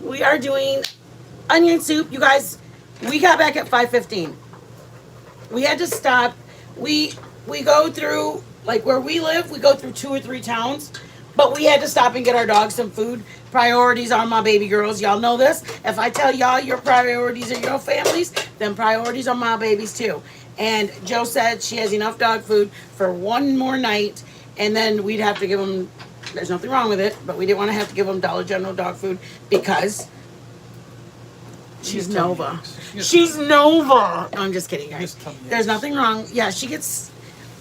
We are doing onion soup. You guys, we got back at 5:15. We had to stop. We we go through like where we live. We go through 2 or 3 towns, but we had to stop and get our dogs some food. Priorities are my baby girls. Y'all know this. If I tell y'all your priorities are your families, then priorities are my babies too. And Joe said she has enough dog food for one more night, and then we'd have to give them. There's nothing wrong with it, but we didn't want to have to give them Dollar General dog food because she's Nova. She's Nova. No, I'm just kidding, guys. There's nothing wrong. Yeah, she gets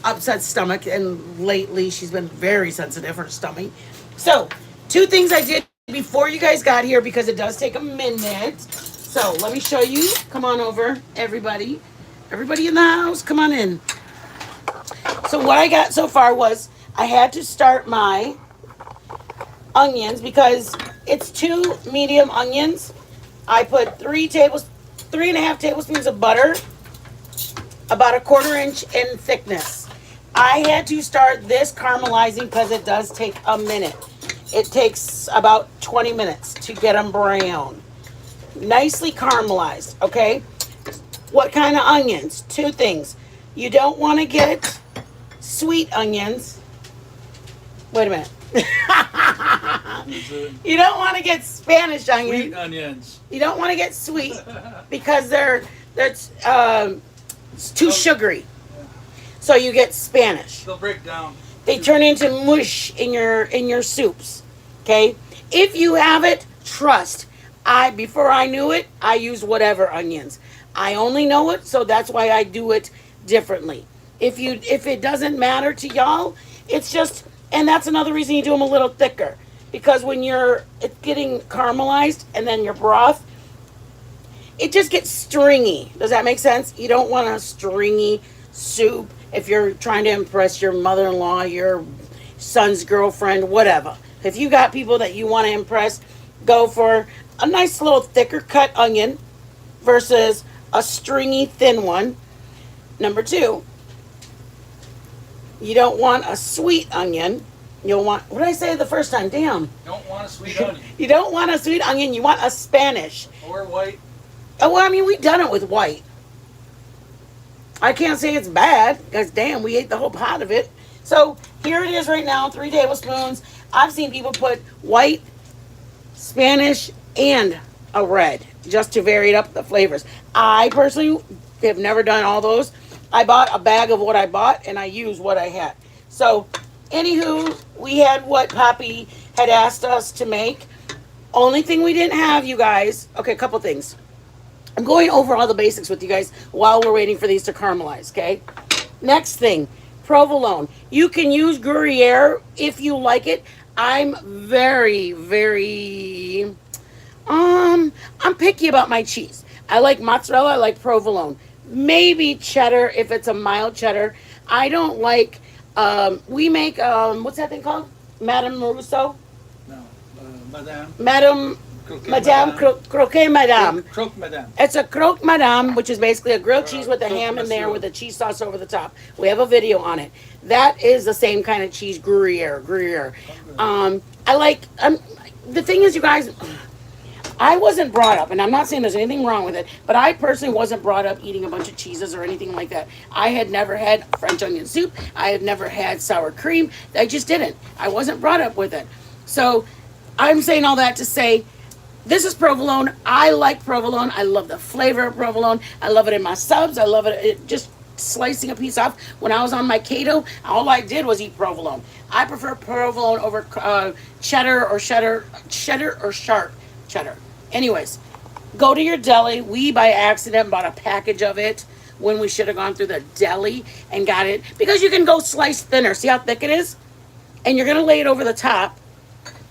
upset stomach, and lately she's been very sensitive her stomach. So, 2 things I did before you guys got here because it does take a minute. So let me show you. Come on over, everybody. Everybody in the house, come on in. So what I got so far was I had to start my onions because it's 2 medium onions. I put 3.5 tablespoons of butter, about a 1/4 inch in thickness. I had to start this caramelizing because it does take a minute. It takes about 20 minutes to get them brown. Nicely caramelized, okay? What kind of onions? 2 things. You don't want to get sweet onions. Wait a minute. You don't want to get Spanish onions. Sweet onions. You don't want to get sweet because they're it's too sugary. So you get Spanish. They'll break down. They turn into mush in your soups. Okay? If you have it, trust. Before I knew it, I used whatever onions. I only know it, so that's why I do it differently. If it doesn't matter to y'all, it's just, and that's another reason you do them a little thicker. Because when it's getting caramelized and then your broth, it just gets stringy. Does that make sense? You don't want a stringy soup if you're trying to impress your mother-in-law, your son's girlfriend, whatever. If you got people that you want to impress, go for a nice little thicker cut onion versus a stringy thin one. Number 2, you don't want a sweet onion. You'll want, what did I say the first time? Damn. Don't want a sweet onion. You don't want a sweet onion. You want a Spanish. Or white. Oh, well, I mean, we've done it with white. I can't say it's bad because, damn, we ate the whole pot of it. So here it is right now, 3 tablespoons. I've seen people put white, Spanish, and a red just to vary it up the flavors. I personally have never done all those. I bought a bag of what I bought and I used what I had. So, anywho, we had what Poppy had asked us to make. Only thing we didn't have, you guys. Okay, a couple things. I'm going over all the basics with you guys while we're waiting for these to caramelize, okay? Next thing, provolone. You can use Gruyere if you like it. I'm very, very, I'm picky about my cheese. I like mozzarella, I like provolone. Maybe cheddar if it's a mild cheddar. I don't like, we make, what's that thing called? Madame Russo? No. Madame. Madame Croquet Madame. Croque Madame. It's a croque madame, which is basically a grilled cheese with a ham in there with a cheese sauce over the top. We have a video on it. That is the same kind of cheese, Gruyere. I like, the thing is, you guys, I wasn't brought up, and I'm not saying there's anything wrong with it, but I personally wasn't brought up eating a bunch of cheeses or anything like that. I had never had French onion soup. I had never had sour cream. I just didn't. I wasn't brought up with it. So I'm saying all that to say, this is provolone. I like provolone. I love the flavor of provolone. I love it in my subs. I love it just slicing a piece off. When I was on my keto, all I did was eat provolone. I prefer provolone over cheddar or sharp cheddar. Anyways, go to your deli. We, by accident, bought a package of it when we should have gone through the deli and got it. Because you can go slice thinner. See how thick it is? And you're going to lay it over the top.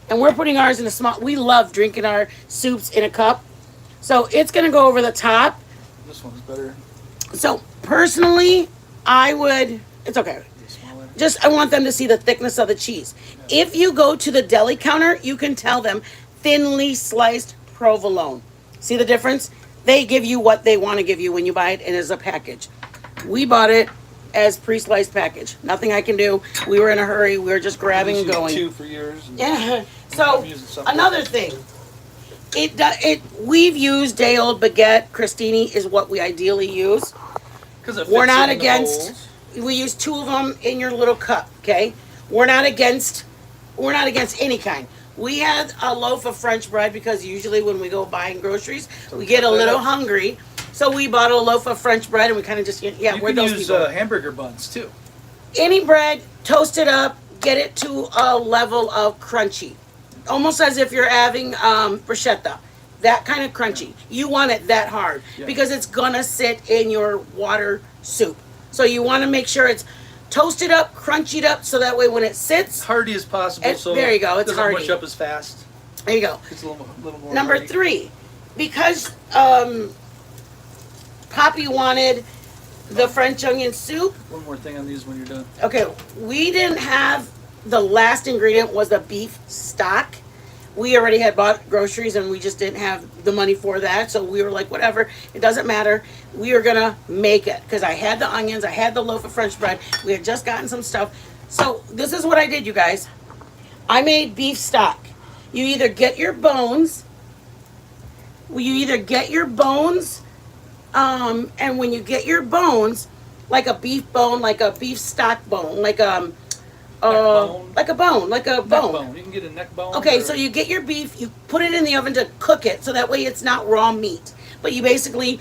And we're putting ours in a small, we love drinking our soups in a cup. So it's going to go over the top. This one's better. So personally, I would, it's okay. Just, I want them to see the thickness of the cheese. If you go to the deli counter, you can tell them thinly sliced provolone. See the difference? They give you what they want to give you when you buy it and as a package. We bought it as pre-sliced package. Nothing I can do. We were in a hurry. We were just grabbing and going. 2 for years. Yeah. So another thing We've used day old baguette. Crostini is what we ideally use. Because it fits We're not in the against. bowls. We use 2 of them in your little cup. Okay. We're not against. We're not against any kind. We had a loaf of French bread because usually when we go buying groceries, So we we get a cut that little up. hungry. So we bought a loaf of French bread and we kind of just You we're can those use people. hamburger buns too. Any bread, toast it up, get it to a level of crunchy, almost as if you're having bruschetta. That kind of crunchy. You want it that hard Yeah. because it's gonna sit in your water soup. So you want to make sure it's toasted up, crunched up, so that way when it As sits, hearty as possible. It- So there you go, it it's doesn't hearty. mush up as fast. there you go. It's a little more. Number hearty. 3, because Poppy wanted the French onion soup. One more thing on these when you're done. Okay, we didn't have the last ingredient was the beef stock. We already had bought groceries and we just didn't have the money for that. So we were like, whatever, it doesn't matter. We are gonna make it because I had the onions, I had the loaf of French bread. We had just gotten some stuff. So this is what I did, you guys. I made beef stock. You either get your bones. And when you get your bones, like a beef bone, like a beef stock bone, like bone? like a bone, like a Neck bone. bone. You can get a neck bone. Okay, or- so you get your beef, you put it in the oven to cook it, so that way it's not raw meat, but you basically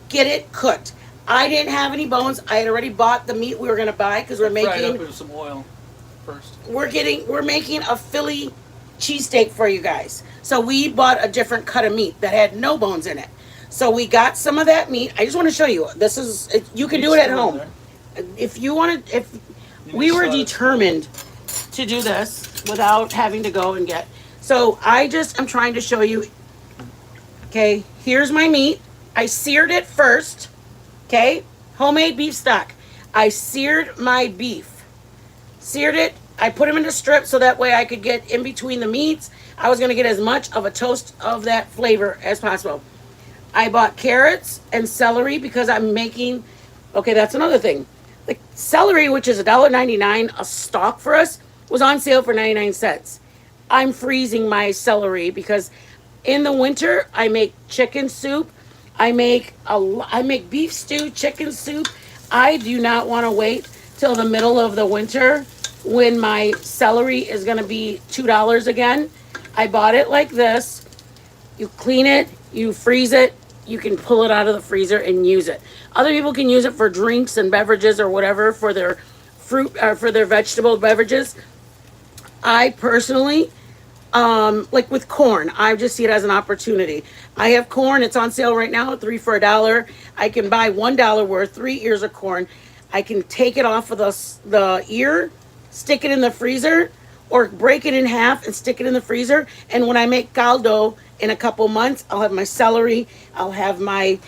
get it cooked. I didn't have any bones. I had already bought the meat we were gonna buy because we're fry it up making in some oil first. we're making a Philly cheesesteak for you guys. So we bought a different cut of meat that had no bones in it. So we got some of that meat. I just want to show you. This is you can do it Meat's at still in home. there. If you want to, if You we can were slide it. determined to do this without having to go and get. So I'm trying to show you. Okay, here's my meat. I seared it first. Okay, homemade beef stock. I seared my beef. Seared it. I put them into strips so that way I could get in between the meats. I was going to get as much of a toast of that flavor as possible. I bought carrots and celery because I'm making. Okay, that's another thing. The celery, which is $1.99 a stalk for us, was on sale for 99 cents. I'm freezing my celery because in the winter I make chicken soup. I make beef stew, chicken soup. I do not want to wait till the middle of the winter when my celery is going to be $2 again. I bought it like this. You clean it, you freeze it, you can pull it out of the freezer and use it. Other people can use it for drinks and beverages or whatever for their fruit or for their vegetable beverages. I personally, like with corn, I just see it as an opportunity. I have corn, it's on sale right now, 3 for $1. I can buy $1 worth, 3 ears of corn. I can take it off of the ear, stick it in the freezer, or break it in half and stick it in the freezer. And when I make caldo in a couple months, I'll have my celery, I'll have my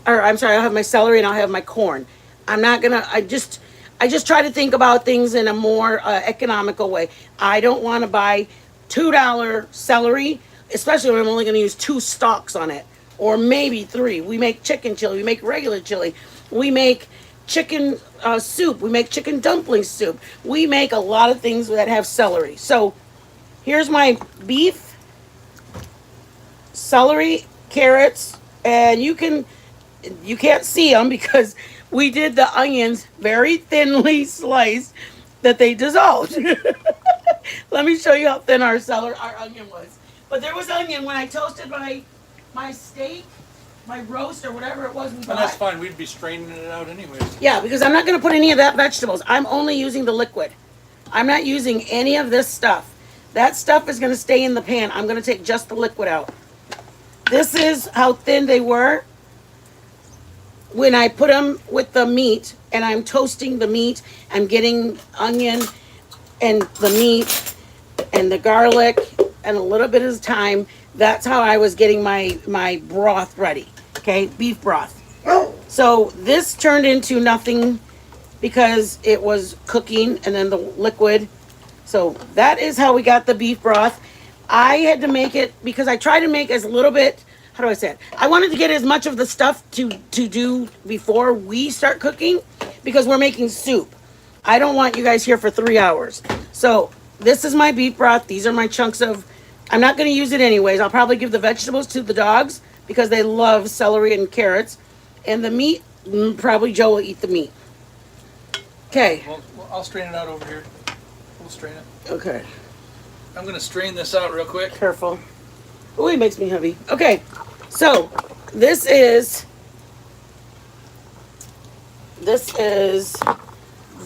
I'll have my celery and I'll have my corn. I just try to think about things in a more economical way. I don't want to buy $2 celery, especially when I'm only going to use 2 stalks on it, or maybe 3. We make chicken chili, we make regular chili, we make chicken soup, we make chicken dumpling soup. We make a lot of things that have celery. So here's my beef, celery, carrots, and you can't see them because we did the onions very thinly sliced that they dissolved. Let me show you how thin our onion was. But there was onion when I toasted my steak, my roast or whatever it was we And bought. that's fine. We'd be straining it out anyways. Yeah, because I'm not going to put any of that vegetables. I'm only using the liquid. I'm not using any of this stuff. That stuff is going to stay in the pan. I'm going to take just the liquid out. This is how thin they were when I put them with the meat and I'm toasting the meat. I'm getting onion and the meat and the garlic and a little bit of thyme. That's how I was getting my broth ready. Okay, beef broth. So this turned into nothing because it was cooking and then the liquid. So that is how we got the beef broth. I had to make it because I tried to make as little bit, how do I say it? I wanted to get as much of the stuff to do before we start cooking because we're making soup. I don't want you guys here for 3 hours. So this is my beef broth. These are my chunks of I'm not going to use it anyways. I'll probably give the vegetables to the dogs because they love celery and carrots. And the meat, probably Joe will eat the meat. Okay. Well, I'll strain it out over here. We'll strain it. Okay. I'm gonna strain this out real quick. Careful. Oh, it makes me heavy. Okay. So, this is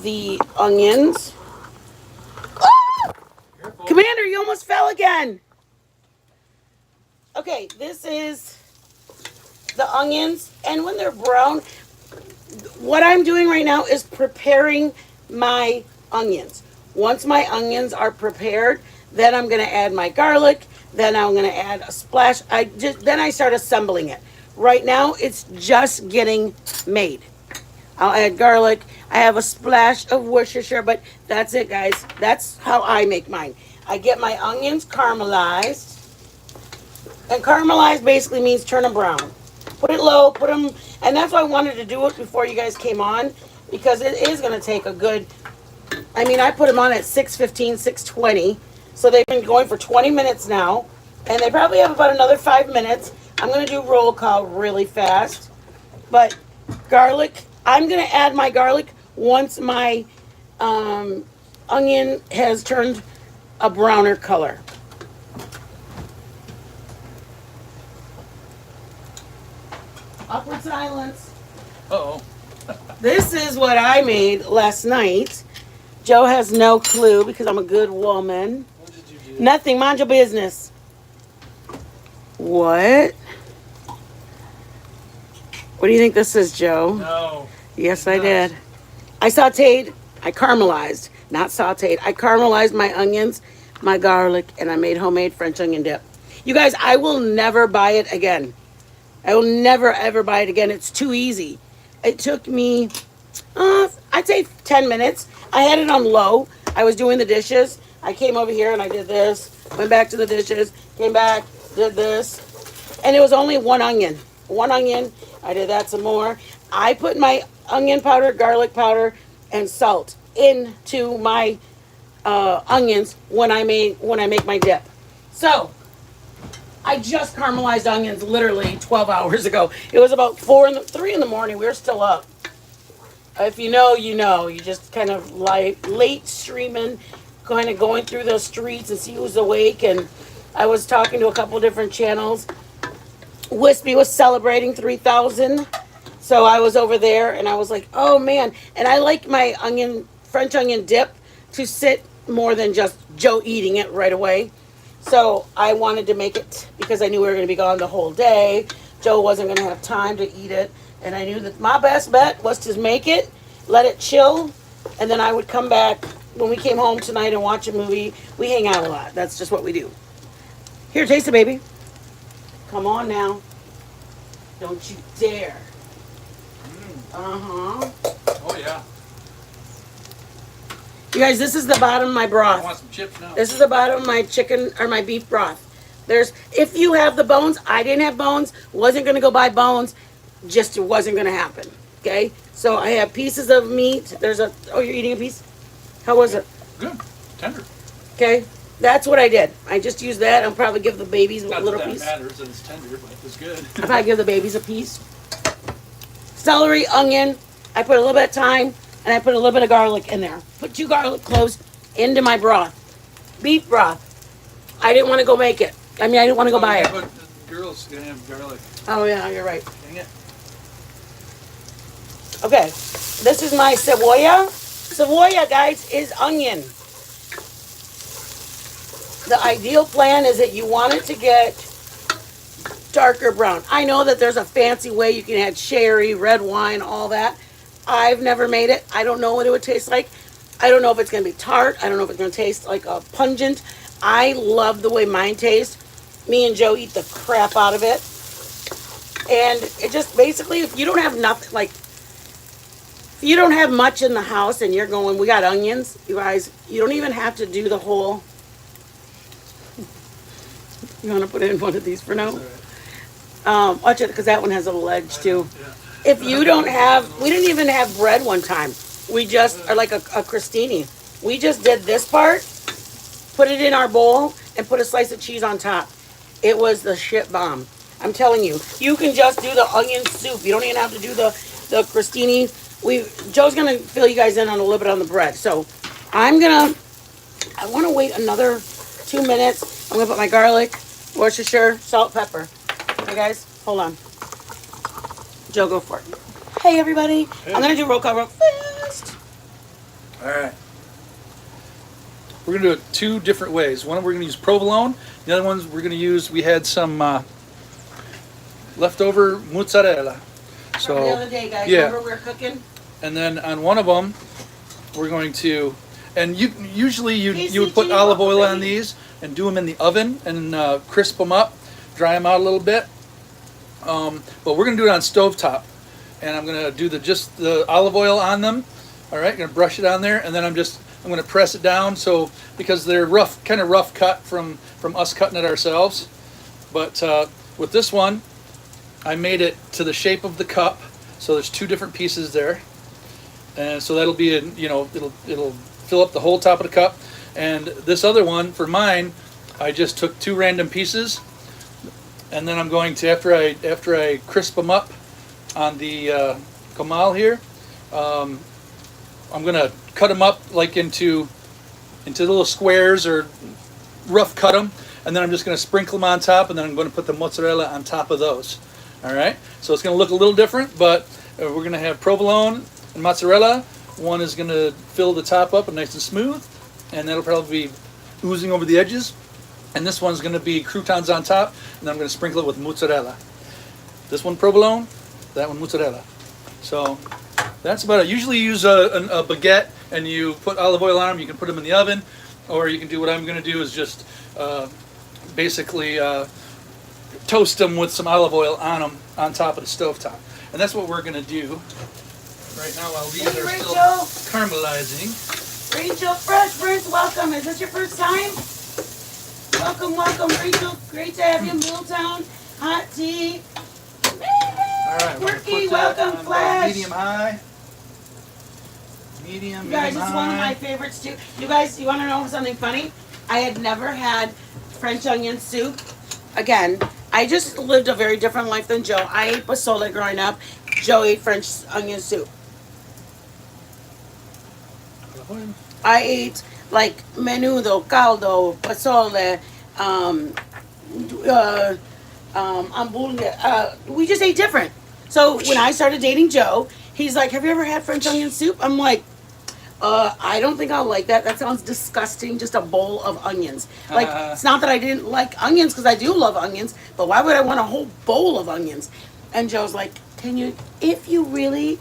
the onions. Ah! Careful. Commander, you almost fell again. Okay, this is the onions, and when they're brown, what I'm doing right now is preparing my onions. Once my onions are prepared, then I'm gonna add my garlic, then I'm gonna add a splash. Then I start assembling it. Right now, it's just getting made. I'll add garlic. I have a splash of Worcestershire, but that's it, guys. That's how I make mine. I get my onions caramelized. And caramelized basically means turn them brown. Put it low, put them, and that's why I wanted to do it before you guys came on, because it is going to take a good, I mean, I put them on at 6:15, 6:20, so they've been going for 20 minutes now, and they probably have about another 5 minutes. I'm going to do roll call really fast, but garlic, I'm going to add my garlic once my onion has turned a browner color. Awkward silence. Uh-oh. This is what I made last night. Joe has no clue because I'm a good woman. What did you do? Nothing. Mind your business. What? What do you think this is, Joe? No. Yes, I did. I caramelized, not sauteed. I caramelized my onions, my garlic, and I made homemade French onion dip. You guys, I will never buy it again. I will never, ever buy it again. It's too easy. It took me, I'd say 10 minutes. I had it on low. I was doing the dishes. I came over here and I did this. Went back to the dishes. Came back, did this. And it was only one onion. One onion. I did that some more. I put my onion powder, garlic powder, and salt into my onions when I make my dip. So, I just caramelized onions literally 12 hours ago. It was about 3 in the morning. We were still up. If you know, you know. You just kind of like late streaming, kind of going through the streets and see who's awake. And I was talking to a couple different channels. Wispy was celebrating 3,000. So I was over there and I was like, oh man. And I like my French onion dip to sit more than just Joe eating it right away. So I wanted to make it because I knew we were going to be gone the whole day. Joe wasn't going to have time to eat it. And I knew that my best bet was to make it, let it chill, and then I would come back when we came home tonight and watch a movie. We hang out a lot. That's just what we do. Here, taste it, baby. Come on now. Don't you dare. Uh-huh. Oh, yeah. You guys, this is the bottom of my I broth. want some chips now. This is the bottom of my chicken or my beef broth. If you have the bones, I didn't have bones, wasn't going to go buy bones, just it wasn't going to happen. Okay? So I have pieces of meat. Oh, you're eating a piece? How was it? Good. Tender. Okay? That's what I did. I just used that. I'll probably give the babies a Not little that piece. matters that it's tender, but it's good. I'll probably give the babies a piece. Celery, onion. I put a little bit of thyme, and I put a little bit of garlic in there. Put 2 garlic cloves into my broth. Beef broth. I didn't want to go make it. I didn't want to go buy it. But the girl's going to have garlic. Oh, yeah, you're right. Dang it. Okay, this is my cebolla. Cebolla, guys, is onion. The ideal plan is that you want it to get darker brown. I know that there's a fancy way you can add sherry, red wine, all that. I've never made it. I don't know what it would taste like. I don't know if it's going to be tart. I don't know if it's going to taste like a pungent. I love the way mine tastes. Me and Joe eat the crap out of it. And it just basically, if you don't have nothing, like, if you don't have much in the house and you're going, we got onions, you guys, you don't even have to do the whole. You want to put in one of these for now? Watch it, because that one has a little edge too. If you don't have, we didn't even have bread one time. We just, or like a crostini. We just did this part, put it in our bowl, and put a slice of cheese on top. It was the shit bomb. I'm telling you, you can just do the onion soup. You don't even have to do the crostini. Joe's gonna fill you guys in on a little bit on the bread. So I want to wait another 2 minutes. I'm gonna put my garlic, Worcestershire, salt, pepper. Okay, guys, hold on. Joe, go for it. Hey, everybody. Hey. I'm gonna do roll call real fast. All right. We're gonna do it two different ways. One, we're gonna use provolone. The other ones, we're gonna use. We had some leftover mozzarella. So the other day, guys, yeah. remember we were cooking? And then on one of them, we're going to, and usually you would put Casey, olive oil on baby. these and do them in the oven and crisp them up, dry them out a little bit. But we're gonna do it on stovetop, and I'm gonna do just the olive oil on them. All right, gonna brush it on there, and then I'm gonna press it down. So because they're kind of rough cut from us cutting it ourselves. But with this one, I made it to the shape of the cup. So there's two different pieces there, and so that'll be it'll fill up the whole top of the cup. And this other one for mine, I just took two random pieces, and then I'm going to after I crisp them up on the comal here, I'm gonna cut them up like into little squares or rough cut them, and then I'm just gonna sprinkle them on top, and then I'm going to put the mozzarella on top of those. All right, so it's going to look a little different, but we're going to have provolone and mozzarella. One is going to fill the top up and nice and smooth, and that'll probably be oozing over the edges. And this one's going to be croutons on top, and then I'm going to sprinkle it with mozzarella. This one provolone, that one mozzarella. So that's about it. Usually you use a baguette and you put olive oil on them. You can put them in the oven, or you can do what I'm going to do is just basically toast them with some olive oil on them on top of the stovetop. And that's what we're going to do right now while these Hey, are Rachel. still caramelizing. Rachel Fresh Prince, welcome. Is this your first time? Welcome, Rachel. Great to have you in Middletown. Hot tea. All right, we're Quirky, going to put that welcome, on Flash. medium high. Medium You guys, high. it's one of my favorites too. You guys, you want to know something funny? I had never had French onion soup. Again, I just lived a very different life than Joe. I ate pozole growing up. Joe ate French onion soup. I ate like menudo, caldo, pozole, hamburger. We just ate different. So when I started dating Joe, he's like, "Have you ever had French onion soup?" I'm like, I don't think I'll like that. That sounds disgusting. Just a bowl of onions. Like, it's not that I didn't like onions, because I do love onions, but why would I want a whole bowl of onions? And Joe's like, "Can you, if you really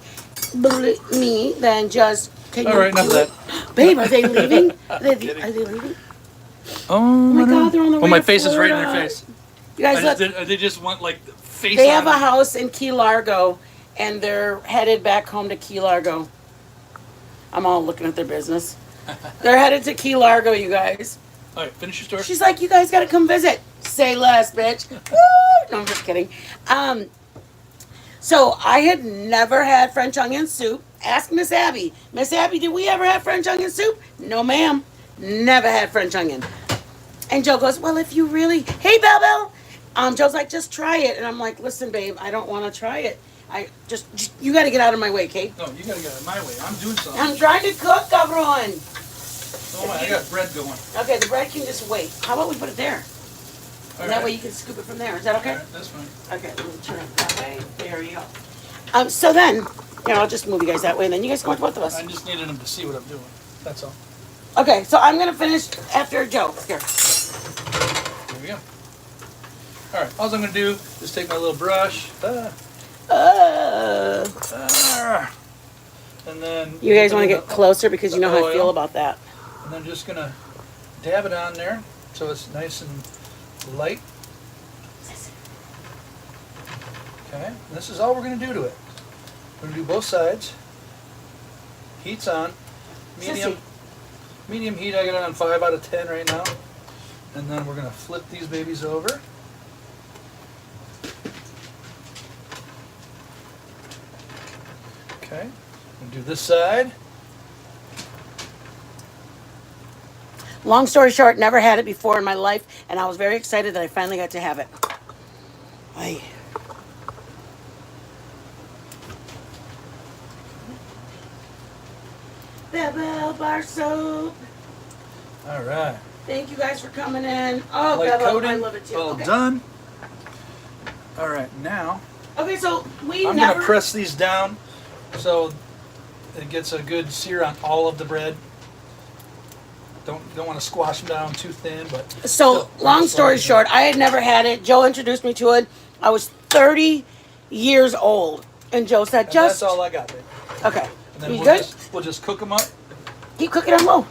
believe me, then just, can you All right, enough do of it?" Babe, are they leaving? Are they leaving? Oh my God, they're on the way my to face is right in Florida. their face. You guys look, They just want like the face they on have a them. house in Key Largo, and they're headed back home to Key Largo. I'm all looking at their business. They're headed to Key Largo, you guys. All right, finish your story. She's like, "You guys gotta come visit." Say less, bitch. Woo! No, I'm just kidding. So I had never had French onion soup. Ask Miss Abby. Miss Abby, did we ever have French onion soup? No, ma'am. Never had French onion. And Joe goes, "Well, if you really, hey, Belle. Joe's like, "Just try it." And I'm like, "Listen, babe, I don't want to try it. You got to get out of my way, Kate. No, you gotta get out of my way. I'm doing something. I'm trying to cook, cabron." Oh my, I got bread going. Okay, the bread can just wait. How about we put it there? All And that right. way you can scoop it from there. Is that okay? All right, that's fine. Okay, let me turn it that way. There you go. So then, I'll just move you guys that way, and then you guys go with both of us. I just needed them to see what I'm doing. That's all. Okay, so I'm gonna finish after Joe. Here. Here we go. All right, all I'm gonna do is take my little brush. And then You guys want to get closer because you know how I feel about that. And then just gonna dab it on there so it's nice and light. Okay, and this is all we're gonna do to it. We're gonna do both sides. Heat's on. Medium. Sissy. Medium heat. I got it on 5 out of 10 right now. And then we're gonna flip these babies over. Okay. We'll do this side. Long story short, never had it before in my life, and I was very excited that I finally got to have it. Ay. Bebel bar soap. All right. Thank you guys for coming in. Oh, Light Bebel, coating, I love it too. all Okay. done. All right, now Okay, so we I'm never. gonna press these down so it gets a good sear on all of the bread. Don't want to squash them down too thin, but So, still, long it's story fine. short, I had never had it. Joe introduced me to it. I was 30 years old, and Joe said, And "Just that's all I got, babe. okay." And then You we'll good? we'll just cook them up. Keep cooking on low.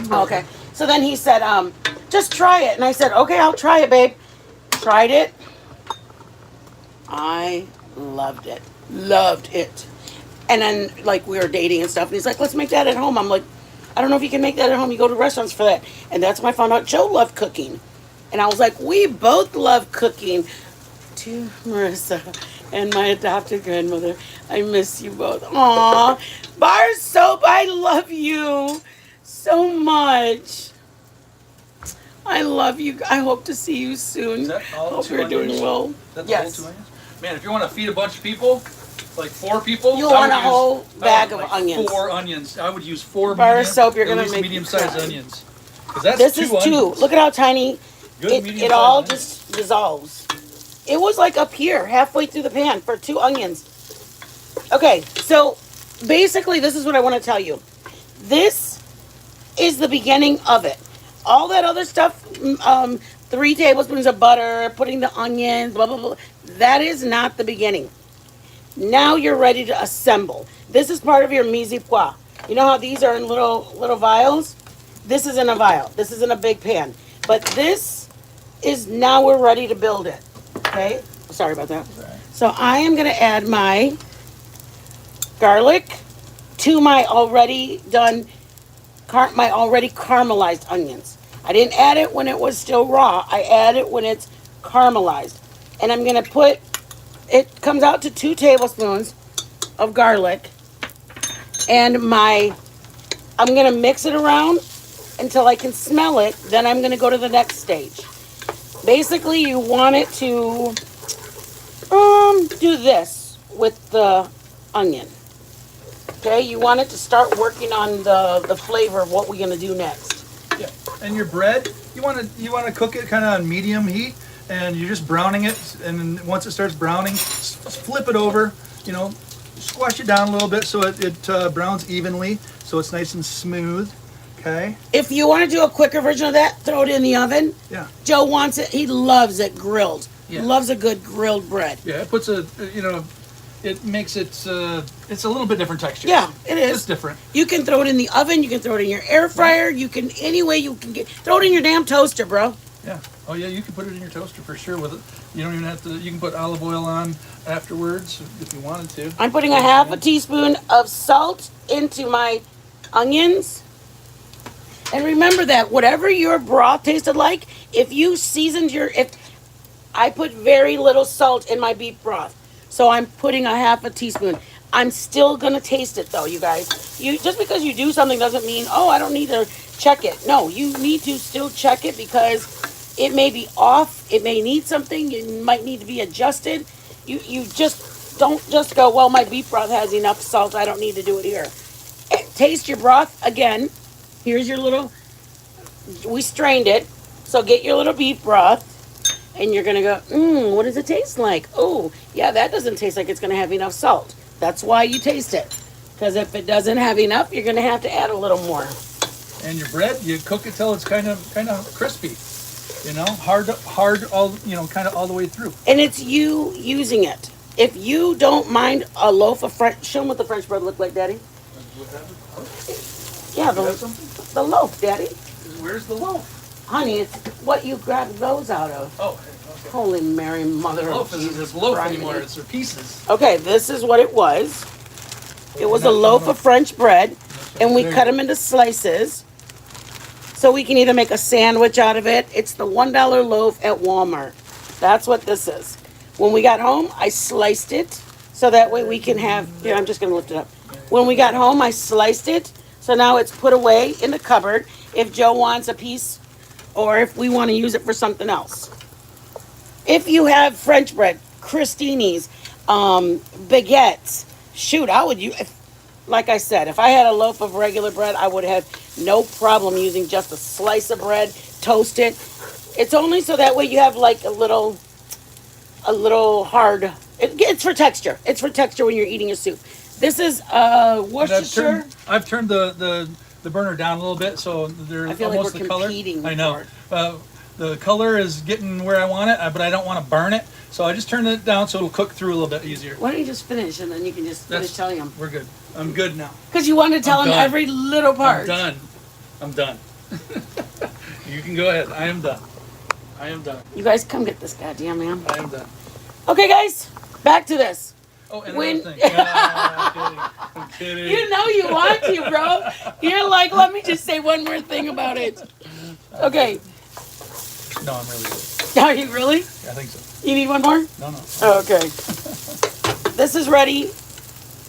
Oh, okay. So then he said, "Just try it," and I said, "Okay, I'll try it, babe." Tried it. I loved it. Loved it. And then, like, we were dating and stuff, and he's like, "Let's make that at home." I'm like, "I don't know if you can make that at home. You go to restaurants for that." And that's when I found out Joe loved cooking. And I was like, "We both love cooking." To Marissa and my adopted grandmother, I miss you both. Aw, Bar Soap, I love you so much. I love you. I hope to see you soon. Is that all Hope 2 you're doing onions? well. That's Yes. the whole 2 onions? Man, if you want to feed a bunch of people, like 4 people, You'll I would want a use- whole I would bag of like onions. 4 onions. I would use 4 Bar medium, Soap, you're at gonna least make me medium-sized cry. onions. 'Cause that's This 2 is 2. onions. Look at how tiny Good it medium-sized all onions. just dissolves. It was like up here, halfway through the pan for 2 onions. Okay, so basically, this is what I want to tell you. This is the beginning of it. All that other stuff, 3 tablespoons of butter, putting the onions, blah, blah, blah, that is not the beginning. Now you're ready to assemble. This is part of your mise en place. You know how these are in little vials? This is in a vial. This is in a big pan. But this is now we're ready to build it. Okay? Sorry about that. So I am going to add my garlic to my already done, my already caramelized onions. I didn't add it when it was still raw. I add it when it's caramelized. And I'm going to put, it comes out to 2 tablespoons of garlic. And I'm going to mix it around until I can smell it. Then I'm going to go to the next stage. Basically, you want it to do this with the onion. Okay, you want it to start working on the flavor of what we're gonna do next. Yeah. And your bread, you want to cook it kind of on medium heat, and you're just browning it. And then once it starts browning, flip it over. You know, squash it down a little bit so it browns evenly, so it's nice and smooth. Okay. If you want to do a quicker version of that, throw it in the oven. Yeah. Joe wants it. He loves it grilled. Yeah. Loves a good grilled bread. Yeah. It puts it makes it it's a little bit different texture. Yeah, it is. It's different. You can throw it in the oven. You can throw it in your air fryer. You can any way you can get. Throw it in your damn toaster, bro. Yeah. Oh yeah, you can put it in your toaster for sure with it. You don't even have to. You can put olive oil on afterwards if you wanted to. I'm putting a half a teaspoon of salt into my onions. And remember that whatever your broth tasted like, if you seasoned if I put very little salt in my beef broth, so I'm putting a half a teaspoon. I'm still gonna taste it though, you guys. You just because you do something doesn't mean, oh, I don't need to check it. No, you need to still check it because it may be off. It may need something. It might need to be adjusted. You just don't just go, well, my beef broth has enough salt. I don't need to do it here. Taste your broth again. Here's your little, we strained it. So get your little beef broth and you're gonna go, what does it taste like? Oh, yeah, that doesn't taste like it's gonna have enough salt. That's why you taste it. Because if it doesn't have enough, you're gonna have to add a little more. And your bread, you cook it till it's kind of crispy. You know, hard all, kind of all the way through. And it's you using it. If you don't mind a loaf of French, show them what the French bread look like, Daddy. Yeah, You have something? the loaf, Daddy. Where's the loaf? Honey, it's what you grabbed those out of. Oh, okay. Holy Mary, Mother Loaf of isn't Jesus this loaf Christ. anymore. It's their pieces. Okay, this is what it was. It was a loaf of French bread, and we cut them into slices. So we can either make a sandwich out of it. It's the $1 loaf at Walmart. That's what this is. When we got home, I sliced it so that way we can have, here, I'm just going to lift it up. When we got home, I sliced it. So now it's put away in the cupboard. if Joe wants a piece or if we want to use it for something else. If you have French bread, crostinis, baguettes, shoot, I would use, like I said, if I had a loaf of regular bread, I would have no problem using just a slice of bread, toast it. It's only so that way you have like a little hard. It's for texture. It's for texture when you're eating a soup. This is And Worcestershire. I've turned the burner down a little bit, so they're I feel like almost we're the color. competing I know. for The color is getting where I want it, but I don't want to burn it. So I just turned it down so it'll cook through a little bit easier. Why don't you just finish and then you can just finish telling them? We're good. I'm good now. Because you wanted to tell I'm them done. every little part. I'm done. You can go ahead. I am done. I am done. You guys come get this goddamn man. I am done. Okay, guys, back to this. Oh, and When- another thing. I'm kidding. You know you want to, bro. You're like, let me just say one more thing about it. Okay. No, I'm really good. Are you really? I think so. You need one more? No. Oh, okay. This is ready.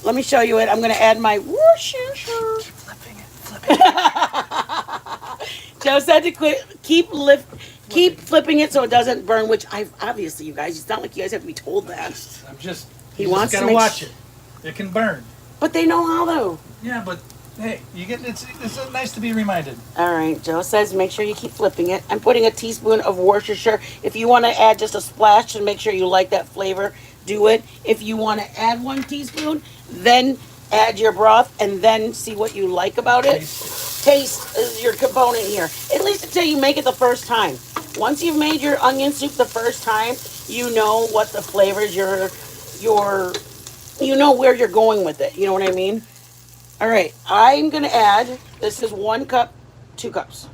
Let me show you it. I'm going to add my Worcestershire. Flipping it. Joe said to keep flipping it so it doesn't burn, which I've obviously, you guys, it's not like you guys have to be told that. I'm just. He you wants just to gotta make watch it. It can burn. But they know how, though. Yeah, but hey, you get it's nice to be reminded. All right, Joe says make sure you keep flipping it. I'm putting a teaspoon of Worcestershire. If you want to add just a splash and make sure you like that flavor, do it. If you want to add 1 teaspoon, then add your broth and then see what you like about it. Taste is your component here. At least until you make it the first time. Once you've made your onion soup the first time, you know what the flavors you know where you're going with it. You know what I mean? All right, I'm gonna add, this is 1 cup, 2 cups.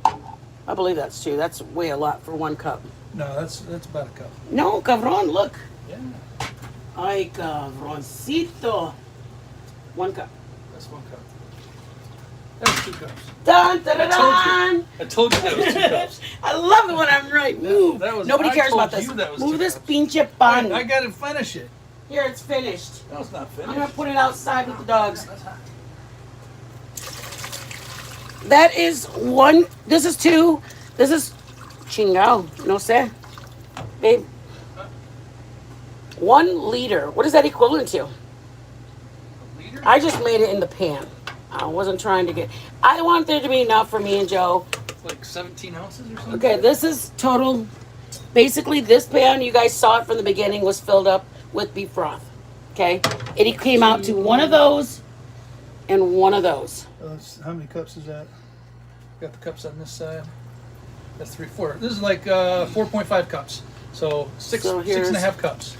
I believe that's 2. That's way a lot for 1 cup. No, that's about a cup. No, cabron, look. Yeah, Ay, cabroncito. 1 cup. that's 1 cup. That was 2 cups. Dun, dun, dun, I dun. told you that was 2 cups. I love it when I'm right. Move. that was- Nobody I cares told about this. you that was Move 2 this cups. pinche pan. I gotta finish it. Here, it's finished. No, it's not I'm gonna finished. put it outside with the dogs. That's hot. That is 1. This is 2. This is chingao. No sé. Babe. 1 liter. What is that equivalent to? A liter? I just made it in the pan. I wasn't trying to get. I want there to be enough for me and Joe. Like 17 ounces or something. Okay, this is total. Basically, this pan, you guys saw it from the beginning, was filled up with beef broth. Okay? It came out to 1 of those and 1 of those. How many cups is that? Got the cups on this side. That's 3, 4. This is like 4.5 cups. So six So and here's- a half cups.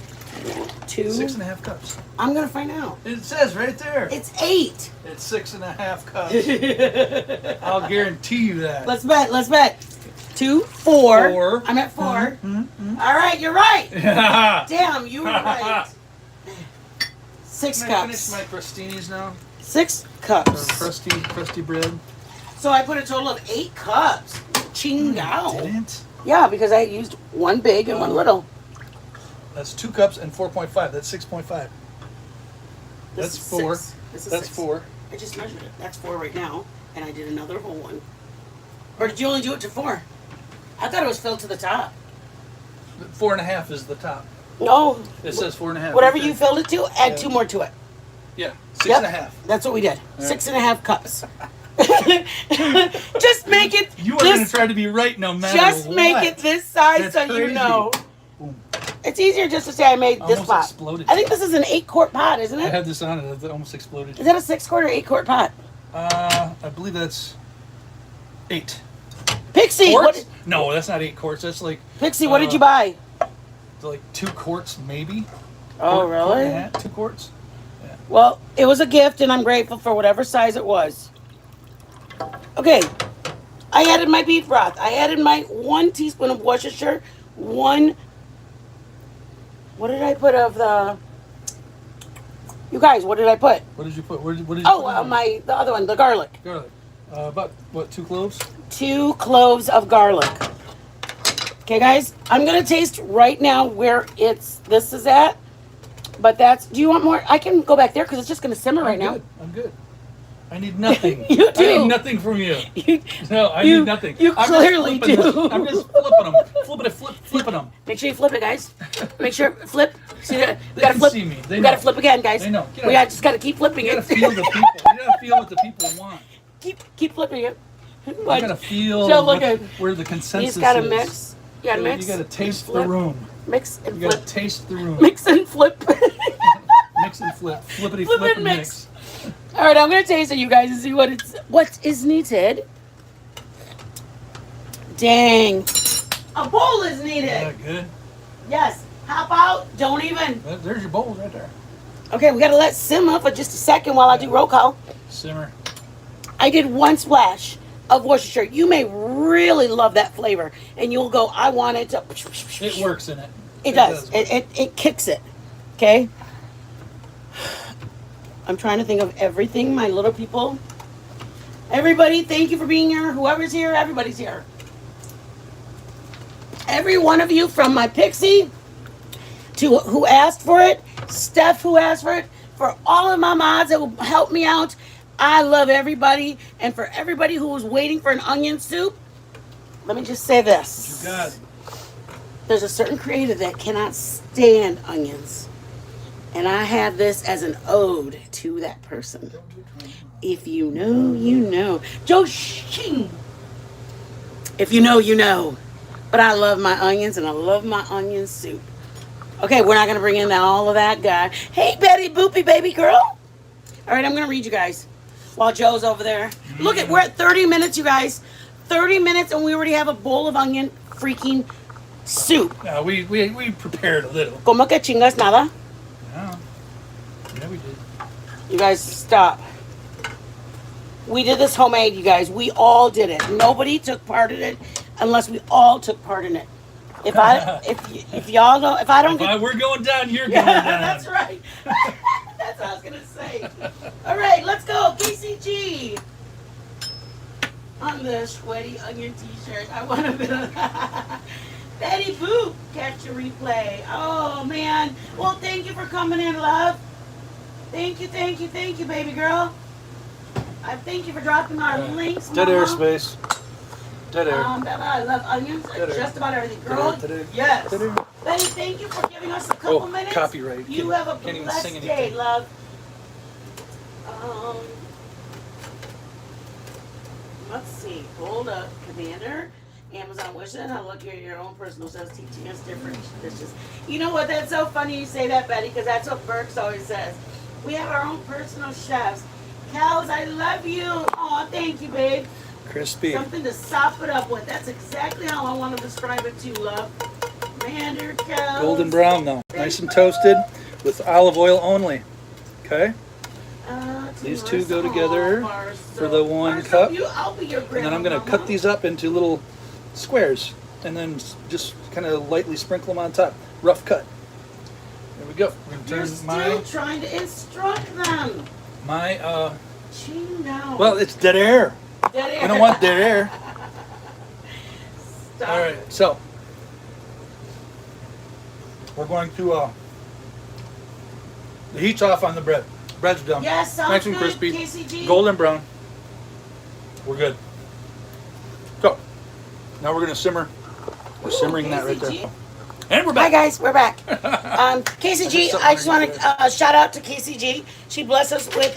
2. 6 and a half cups. I'm going to find out. It says right there. It's 8. It's 6 and a half cups. I'll guarantee you that. Let's bet. Let's bet. 2, 4. 4. I'm at 4. Mm-hmm. All right, you're right. Yeah. Damn, you were right. 6 Can I finish cups. my crostinis now? 6 Or cups. crusty bread. So I put a total of 8 cups. Chingao. Didn't? Yeah, because I used 1 big and 1 little. That's 2 cups and 4.5. That's 6.5. This That's is 4. 6. This is That's 6. 4. I just measured it. That's 4 right now, and I did another whole one. Or did you only do it to 4? I thought it was filled to the top. 4 and a half is the top. No. It says 4 and a half. Whatever right you there. filled it to, add Yeah. 2 more to it. Yeah. 6 Yep. and a half. That's what we did. right. 6.5 cups. Just make it. You are going to this, try to be right no matter just what. make it this size That's so you crazy. know. Boom. It's easier just to say I made this Almost pot. exploded. I think this is an 8-quart pot, isn't I it? had this on it. It almost exploded. Is that a 6-quart or 8-quart pot? I believe that's 8. Pixie, Quarts? what? No, that's not 8 quarts. That's like Pixie, what did Uh, you buy? like 2 quarts maybe. Oh, Quart and a really? half, 2 quarts. Well, it was a gift, and I'm grateful for whatever size it was. Okay, I added my beef broth. I added my 1 teaspoon of Worcestershire, 1. What did I put of the? You guys, what did I put? What did you put? What did you Oh, put in the other one, the garlic. garlic. About what? 2 cloves. 2 cloves of garlic. Okay, guys, I'm gonna taste right now where this is at. But that's. Do you want more? I can go back there because it's just gonna simmer right now. I'm good. I need nothing. You I do. need nothing from you. You, No, I You- need nothing. you I'm clearly just flipping do. I'm just flipping them. Flipping them. make sure you flip it, guys. Make sure flip. See that? We They gotta can flip. see me. They We gotta know. flip again, guys. They know. Get We out. just gotta keep flipping You it. gotta feel the people. You gotta feel what the people want. keep flipping it. You gotta feel So look what- at- where the You consensus just gotta is. mix. You gotta mix. You gotta taste the flip, room. Mix and You gotta flip. taste the room. Mix and flip. Mix and flip. Flippity Flip flip and and mix. mix. All right, I'm gonna taste it, you guys, and see what is needed. Dang, a bowl is needed. Yeah, good. Yes. Hop out. Don't even. There's your bowls right there. Okay, we gotta let simmer for just a second while I do roll call. Simmer. I did one splash of Worcestershire. You may really love that flavor, and you'll go, I want it to. It works in it. It does. work. It kicks it. Okay. I'm trying to think of everything, my little people. Everybody, thank you for being here. Whoever's here, everybody's here. Every one of you, from my Pixie to who asked for it, Steph who asked for it, for all of my mods that will help me out. I love everybody. And for everybody who was waiting for an onion soup, let me just say this. You got it. There's a certain creator that cannot stand onions. And I have this as an ode to that person. If you know, you know. Joe Shing. If you know, you know. But I love my onions and I love my onion soup. Okay, we're not going to bring in all of that guy. Hey, Betty Boopy, baby girl. All right, I'm going to read you guys while Joe's over there. Look at, we're at 30 minutes, you guys. 30 minutes and we already have a bowl of onion freaking soup. No, we prepared a little. Como que chingas nada? Yeah. Yeah, we did. You guys, stop. We did this homemade, you guys. We all did it. Nobody took part in it unless we all took part in it. If y'all don't, if I don't get, We're going down, you're going yeah, down. that's right. That's what I was gonna say. All right, let's go, KCG. On the sweaty onion T-shirt, I want a bit of Betty Boop. Catch a replay. Oh man. Well, thank you for coming in, love. Thank you, baby girl. I thank you for dropping our links. Dead Mama. airspace. Dead air. I love onions. Dead air. Just about everything, girl. Dead air. Yes. Dead air. Betty, thank you for giving us a couple minutes. Copyright. You have a Can't even blessed sing day, anything. love. Let's see. Hold up, Commander. Amazon wishes. I look at your own personal says teaching us different dishes. You know what? That's so funny you say that, Betty, because that's what Burks always says. We have our own personal chefs. Cows, I love you. Oh, thank you, babe. Crispy. Something to sop it up with. That's exactly how I want to describe it to you, love. Commander cows. Golden brown though. Nice and toasted with olive oil only. Okay? These two go together for the one cup. I'll be your And then I'm grandma, going to cut Mama. these up into little squares and then just kind of lightly sprinkle them on top. Rough cut. There we go. We're You're going to still turn trying to instruct them. my Chino. well, it's dead air. Dead air. We don't want dead air. Stop All right, it. so we're going to the heat's off on the bread. Bread's done. Yes, sounds Nice and good, crispy. KCG. Golden brown. We're good. So now we're gonna simmer. We're simmering that right there. KCG. And we're Hi back. guys, we're back. KCG, I just want to shout out to KCG. She blessed us with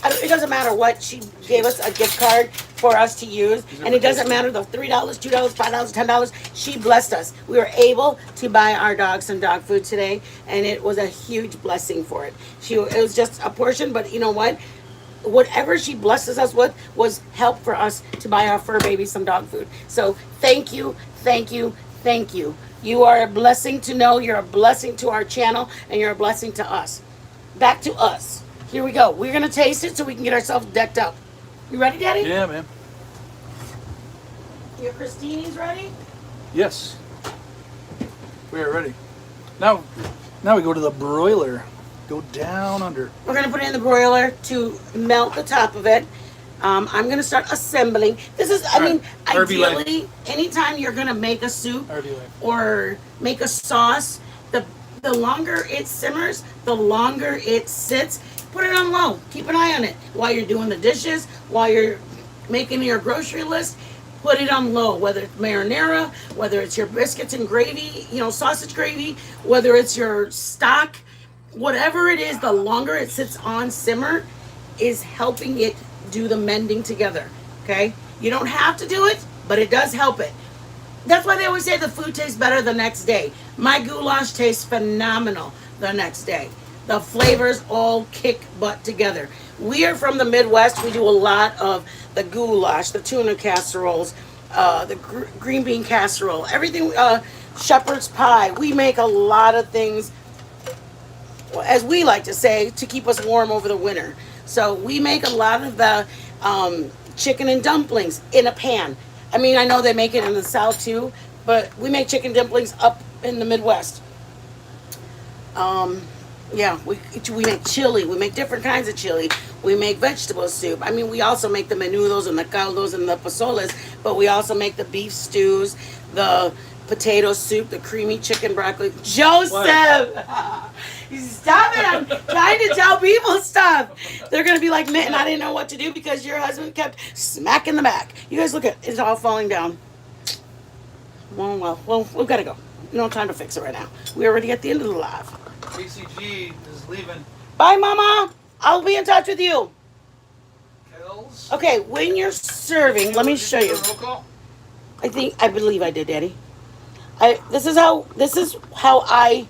it doesn't matter what, she gave us a gift card for us to use, and it doesn't matter the $3, $2, $5, $10. She blessed us. We were able to buy our dogs some dog food today, and it was a huge blessing for it. It was just a portion, but you know what? Whatever she blesses us with was help for us to buy our fur baby some dog food. So thank you, thank you, thank you. You are a blessing to know. You're a blessing to our channel, and you're a blessing to us. Back to us. Here we go. We're gonna taste it so we can get ourselves decked up. You ready, Daddy? Yeah, man. Your Christini's ready? Yes. We are ready. Now we go to the broiler. Go down under. We're gonna put it in the broiler to melt the top of it. I'm gonna start assembling. This is, All right. RV life. ideally, anytime you're gonna make a soup RV life. or make a sauce, the longer it simmers, the longer it sits. just put it on low. Keep an eye on it while you're doing the dishes, while you're making your grocery list. Put it on low, whether it's marinara, whether it's your biscuits and gravy, sausage gravy, whether it's your stock, whatever it is, the longer it sits on simmer is helping it do the mending together, okay? You don't have to do it, but it does help it. That's why they always say the food tastes better the next day. My goulash tastes phenomenal the next day. The flavors all kick butt together. We are from the Midwest. We do a lot of the goulash, the tuna casseroles, the green bean casserole, everything, shepherd's pie. We make a lot of things, as we like to say, to keep us warm over the winter. So we make a lot of the chicken and dumplings in a pan. I mean, I know they make it in the South too, but we make chicken dumplings up in the Midwest. Yeah, we make chili. We make different kinds of chili. We make vegetable soup. I mean, we also make the menudos and the caldos and the pozoles, but we also make the beef stews, the potato soup, the creamy chicken broccoli. Joseph! Stop it! I'm trying to tell people stuff. They're going to be like, man, I didn't know what to do because your husband kept smacking the back. You guys look at it's all falling down. Well, we've got to go. No time to fix it right now. We're already at the end of the live. KCG is leaving. Bye, Mama. I'll be in touch with you. Kells. Okay, when you're serving, let me show you. Roll call? I believe I did, Daddy. This is how I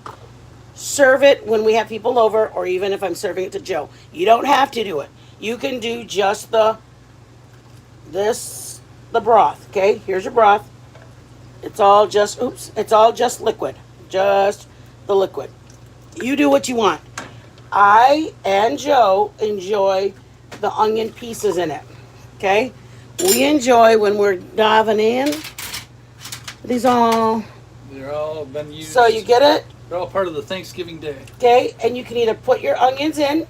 serve it when we have people over, or even if I'm serving it to Joe. You don't have to do it. You can do just the broth. Okay, here's your broth. It's all just liquid. Just the liquid. You do what you want. I and Joe enjoy the onion pieces in it. Okay? We enjoy when we're diving in. These all. They're all been used. So you get it? They're all part of the Thanksgiving day. Okay? And you can either put your onions in.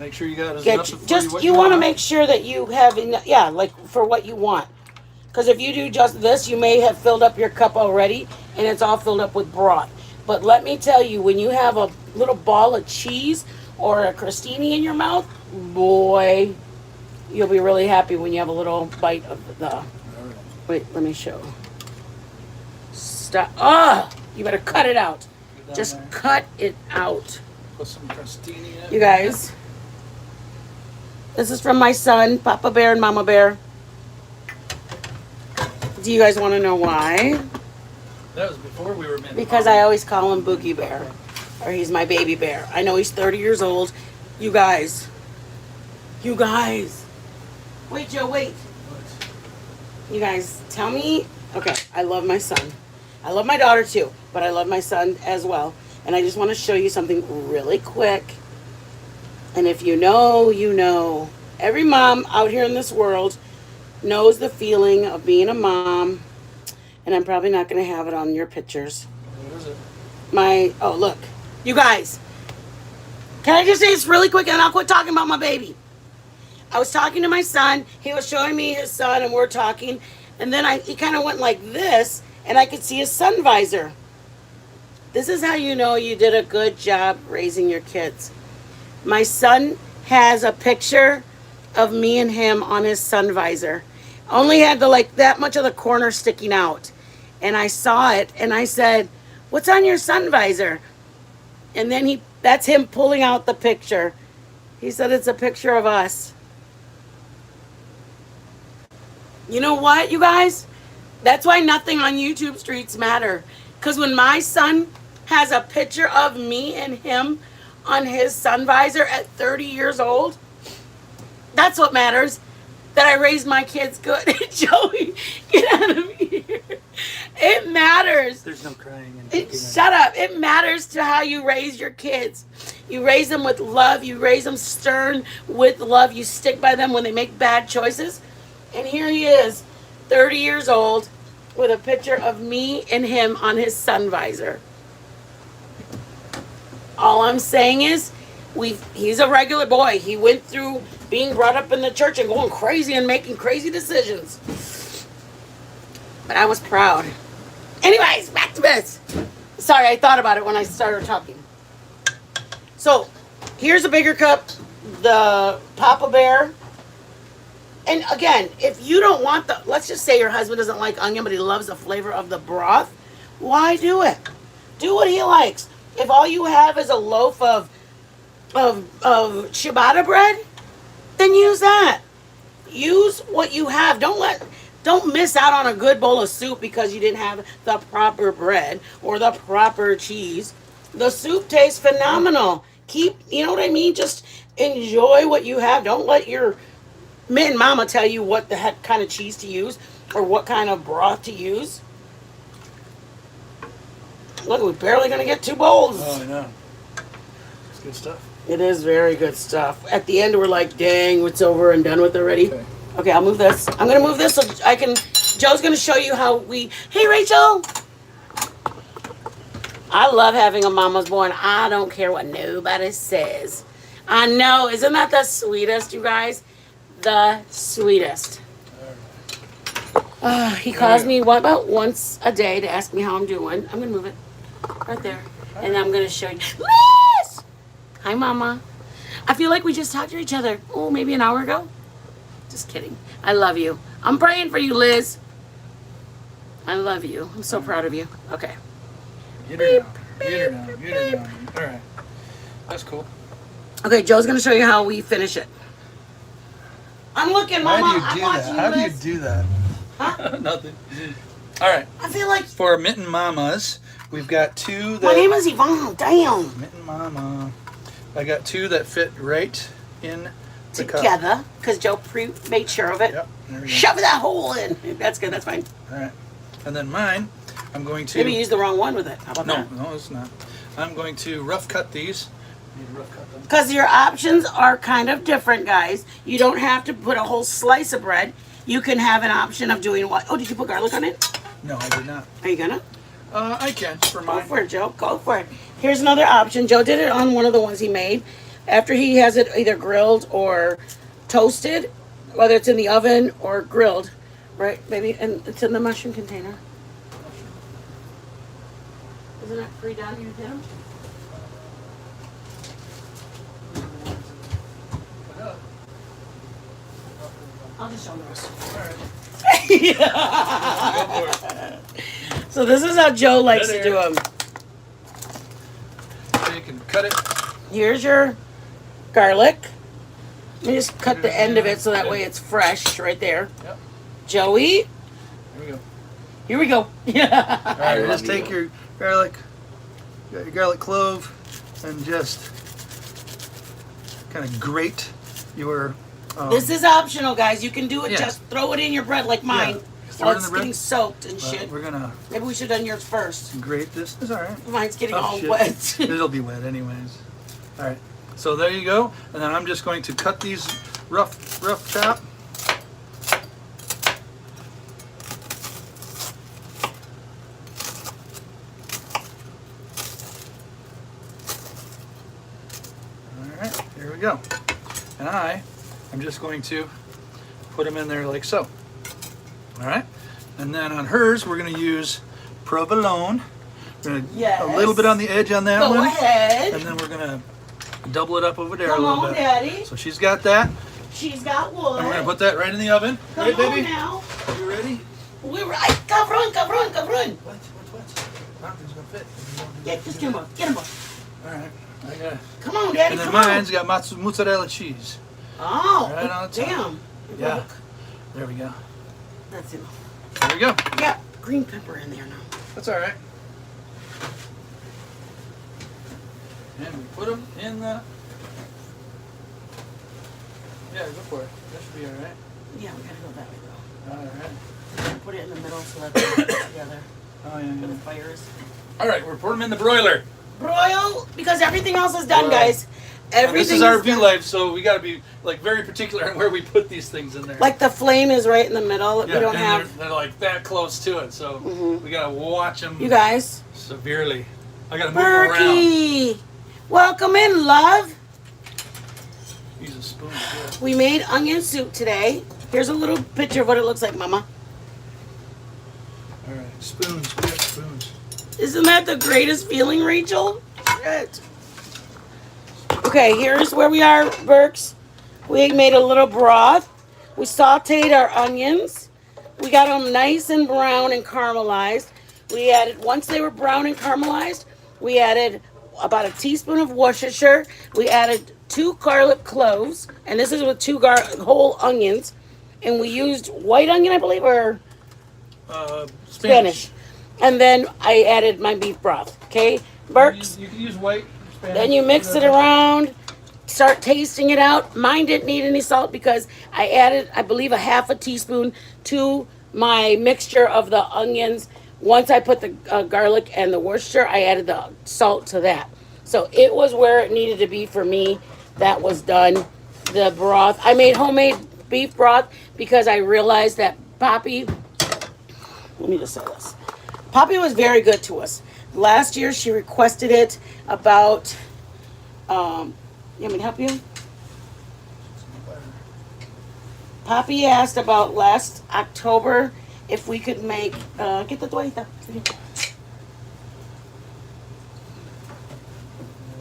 Make sure you got enough for Just what you want to make sure that you have enough. Yeah, like for what you want. Because if you do just this, you may have filled up your cup already, and it's all filled up with broth. But let me tell you, when you have a little ball of cheese or a crostini in your mouth, boy, you'll be really happy when you have a little bite of the. Wait, let me show. Stop. You better cut it out. Just cut it out. Put some crostini in it. You guys, this is from my son, Papa Bear and Mama Bear. Do you guys want to know why? That was before we were men. Because I always call him Boogie Bear. Or he's my baby bear. I know he's 30 years old. You guys. Wait, Joe, wait. You guys, tell me. Okay, I love my son. I love my daughter too, but I love my son as well. And I just want to show you something really quick. And if you know, you know. Every mom out here in this world knows the feeling of being a mom. And I'm probably not going to have it on your pictures. What is it? Oh, look. You guys. Can I just say this really quick and I'll quit talking about my baby. I was talking to my son. He was showing me his son and we're talking. And then he kind of went like this and I could see his sun visor. This is how you know you did a good job raising your kids. My son has a picture of me and him on his sun visor. Only had that much of the corner sticking out. And I saw it and I said, "What's on your sun visor?" And then that's him pulling out the picture. He said it's a picture of us. You know what, you guys? That's why nothing on YouTube streets matter. Because when my son has a picture of me and him on his sun visor at 30 years old, that's what matters. That I raised my kids good. Joey, get out of here. It matters. There's no crying. Shut up. It matters to how you raise your kids. You raise them with love. You raise them stern with love. You stick by them when they make bad choices. And here he is, 30 years old, with a picture of me and him on his sun visor. All I'm saying is, he's a regular boy. He went through being brought up in the church and going crazy and making crazy decisions. But I was proud. Anyways, back to this. Sorry, I thought about it when I started talking. So, Here's a bigger cup, the Papa Bear. And again, if you don't want let's just say your husband doesn't like onion, but he loves the flavor of the broth, why do it? Do what he likes. If all you have is a loaf of ciabatta bread, then use that. Use what you have. Don't miss out on a good bowl of soup because you didn't have the proper bread or the proper cheese. The soup tastes phenomenal. You know what I mean? Just enjoy what you have. Don't let your mint mama tell you what the heck kind of cheese to use or what kind of broth to use. Look, we're barely gonna get 2 bowls. Oh, I know. It's good stuff. It is very good stuff. At the end, we're like, dang, it's over and done with already. Okay. Okay, I'll move this. I'm gonna move this so I can. Joe's gonna show you how we. Hey, Rachel. I love having a mama's boy, and I don't care what nobody says. I know, isn't that the sweetest, you guys? The sweetest. He calls me about once a day to ask me how I'm doing. I'm gonna move it right there, and I'm gonna show you. Liz! Hi, Mama. I feel like we just talked to each other. Oh, maybe an hour ago. Just kidding. I love you. I'm praying for you, Liz. I love you. I'm so proud of you. Okay. Get her down. Get her down. Get her down. All right. That's cool. Okay, Joe's gonna show you how we finish it. I'm looking, Mama. How do you do that? How do you do that? Huh? Nothing. All right. I feel like For Mitten Mamas, we've got 2 that... my name is Yvonne. Damn. Mitten Mama. I got 2 that fit right in the cup. Together, because Joe made sure of it. Yep. There we go. Shove that hole in. That's good. That's fine. All right. And then mine, I'm going to... Maybe use the wrong one with it. How about No, that? no, it's not. I'm going to rough cut these. Need to rough cut them. Because your options are kind of different, guys. You don't have to put a whole slice of bread. You can have an option of doing what? Oh, did you put garlic on it? No, I did not. Are you gonna? I can for Go mine. for it, Joe. Go for it. Here's another option. Joe did it on one of the ones he made. After he has it either grilled or toasted, whether it's in the oven or grilled, right, baby? And it's in the mushroom container. Isn't that pre-done? You did them? I'll just show them the rest. So this is how Joe likes to do them. So you can cut it. Here's your garlic. Let me just cut the end of it so that way it's fresh right there. Yep. Joey, There we go. here we go. All right, just take your garlic, your garlic clove, and just kind of grate your. This is optional, guys. You can do it. Yeah. Just throw it in your bread like mine. Throw While it in it's the bread. getting soaked and shit. We're gonna Maybe we should have done yours first. grate this. It's all right. Mine's getting Oh, all shit. wet. It'll be wet anyways. All right. So there you go. And then I'm just going to cut these rough chop. All right. Here we go. And I'm just going to put them in there like so. All right. And then on hers, we're going to use provolone. We're gonna Yes. a little bit on the edge on that Go one. ahead. And then we're gonna double it up over there Come a little on, bit. Daddy. So she's got that. She's got wood. And we're gonna put that right in the oven. Come Right, on baby? now. Are you ready? We're right. Cabron. What? Nothing's gonna fit. Yeah, just get him up. Get him up. All right. I got it. Come on, Daddy. And then come on. mine's got mozzarella cheese. Oh, right on top. damn. Yeah. Look, There we go. that's enough. There we go. We got green pepper in there now. That's all right. And we put them in the. Yeah, go for it. That should be all right. Yeah, we gotta go that way though. All right. Put it in the middle so that they're together Oh yeah. for the yeah. fires. All right, we're putting them in the broiler. Broil, because everything else is done, Broil. guys. And Everything this is our is view done. life, so we got to be like very particular on where we put these things in there. Like the flame is right in the middle. yeah, We don't and have. they're like that close to it, so we got to watch them You guys. severely. I got to move them around. Berkey! Welcome in, love. Use a spoon. Yeah. We made onion soup today. Here's a little picture of what it looks like, Mama. All right. Spoons. We got spoons. Isn't that the greatest feeling, Rachel? Shit. Okay, here's where we are, Berks. We made a little broth. We sauteed our onions. We got them nice and brown and caramelized. We added, once they were brown and caramelized, we added about a teaspoon of Worcestershire. We added 2 garlic cloves, and this is with 2 whole onions. And we used white onion, I believe, or Spanish. And then I added my beef broth. Okay, Berks? You can use white, Spanish. Then you mix it around, start tasting it out. Mine didn't need any salt because I added, I believe, a half a teaspoon to my mixture of the onions. Once I put the garlic and the Worcestershire, I added the salt to that. So it was where it needed to be for me. That was done. The broth, I made homemade beef broth because I realized that Poppy, let me just say this. Poppy was very good to us. Last year she requested it about, you want me to help you? Poppy asked about last October if we could make, get the toallita.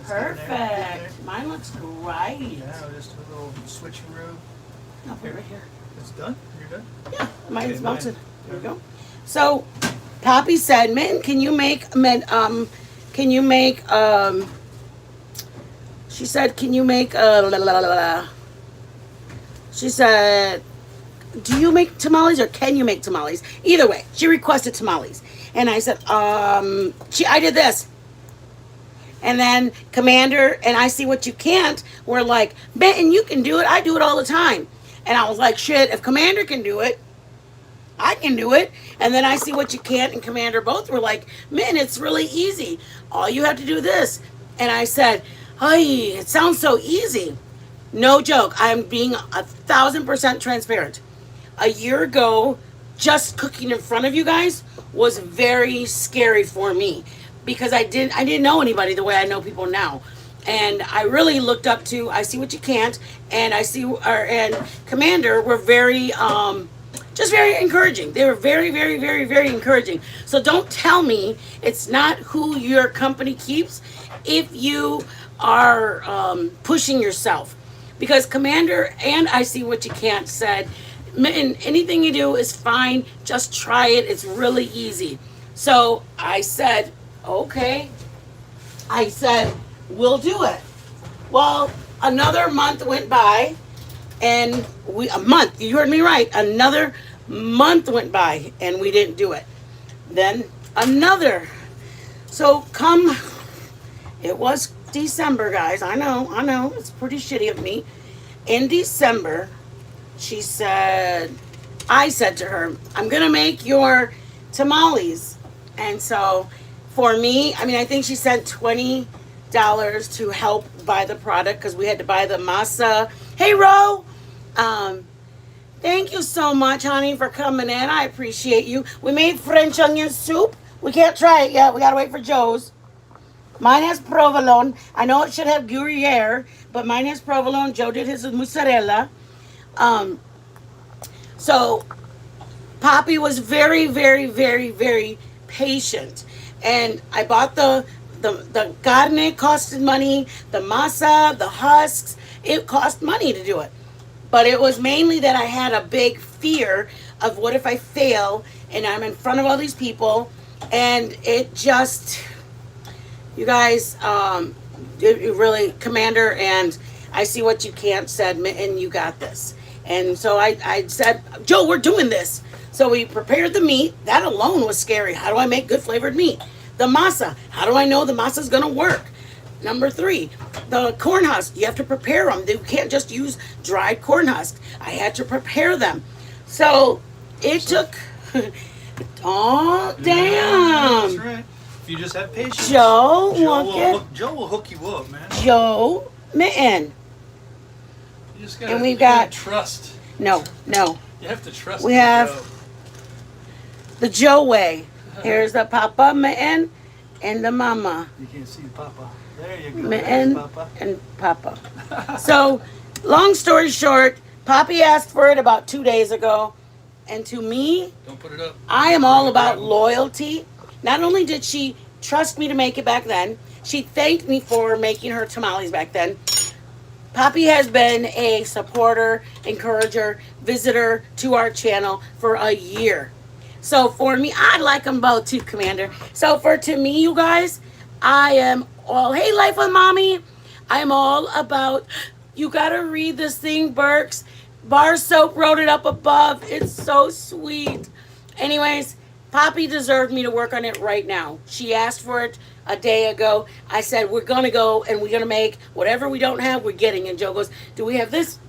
Perfect. Mine looks great. Yeah, just a little switcheroo. I'll put it right here. It's done? You're done? Yeah, mine's Okay, melted. mine. There we go. So, Poppy said, "Mitten, can you make, she said, can you make, she said, do you make tamales or can you make tamales? Either way, she requested tamales. And I said, I did this. And then Commander and I See What You Can't were like, Benton, you can do it. I do it all the time. And I was like, shit, if Commander can do it, I can do it. And then I See What You Can't and Commander both were like, man, it's really easy. All you have to do this. And I said, hey, it sounds so easy. No joke. I'm being 1,000% transparent. A year ago, just cooking in front of you guys was very scary for me because I didn't know anybody the way I know people now. And I really looked up to I See What You Can't and and Commander were very just very encouraging. They were very, very, very, very encouraging. So don't tell me it's not who your company keeps if you are pushing yourself. Because Commander and I See What You Can't said, anything you do is fine. Just try it. It's really easy. So I said, okay. I said, we'll do it. Well, another month went by. And a month, you heard me right, another month went by and we didn't do it. Then another. So it was December, guys. I know, it's pretty shitty of me. In December, I said to her, I'm gonna make your tamales. And so for me, I think she sent $20 to help buy the product because we had to buy the masa. Hey, Ro! Thank you so much, honey, for coming in. I appreciate you. We made French onion soup. We can't try it yet. We gotta wait for Joe's. Mine has provolone. I know it should have Gruyere, but mine has provolone. Joe did his with mozzarella. So Poppy was very, very, very, very patient. And I bought the carne costed money, the masa, the husks. It cost money to do it. But it was mainly that I had a big fear of what if I fail and I'm in front of all these people and it just, you guys, it really, Commander and I See What You Can't said, and you got this. And so I said, Joe, we're doing this. So we prepared the meat. That alone was scary. How do I make good flavored meat? The masa. How do I know the masa's going to work? Number 3, the corn husks. You have to prepare them. You can't just use dried corn husks. I had to prepare them. So it took... Oh, damn. That's right. If you just have patience. Joe will hook you up, man. Joe Mitten. You just gotta, And we've you gotta got- trust. No. You have to trust. We the have- Joe. The Joe way. Here's the Papa Mitten and the Mama. You can't see Papa. There you go. Mitten There's Papa. and Papa. So, long story short, Poppy asked for it about 2 days ago. And to me, Don't put it up. I am all about loyalty. Not only did she trust me to make it back then, she thanked me for making her tamales back then. Poppy has been a supporter, encourager, visitor to our channel for a year. So for me, I like them both too, Commander. So to me, you guys, I am all, hey, Life with Mommy. I'm all about, you gotta read this thing, Burks. Bar Soap wrote it up above. It's so sweet. Anyways, Poppy deserved me to work on it right now. She asked for it a day ago. I said, we're gonna go and we're gonna make whatever we don't have, we're getting. And Joe goes, do we have this?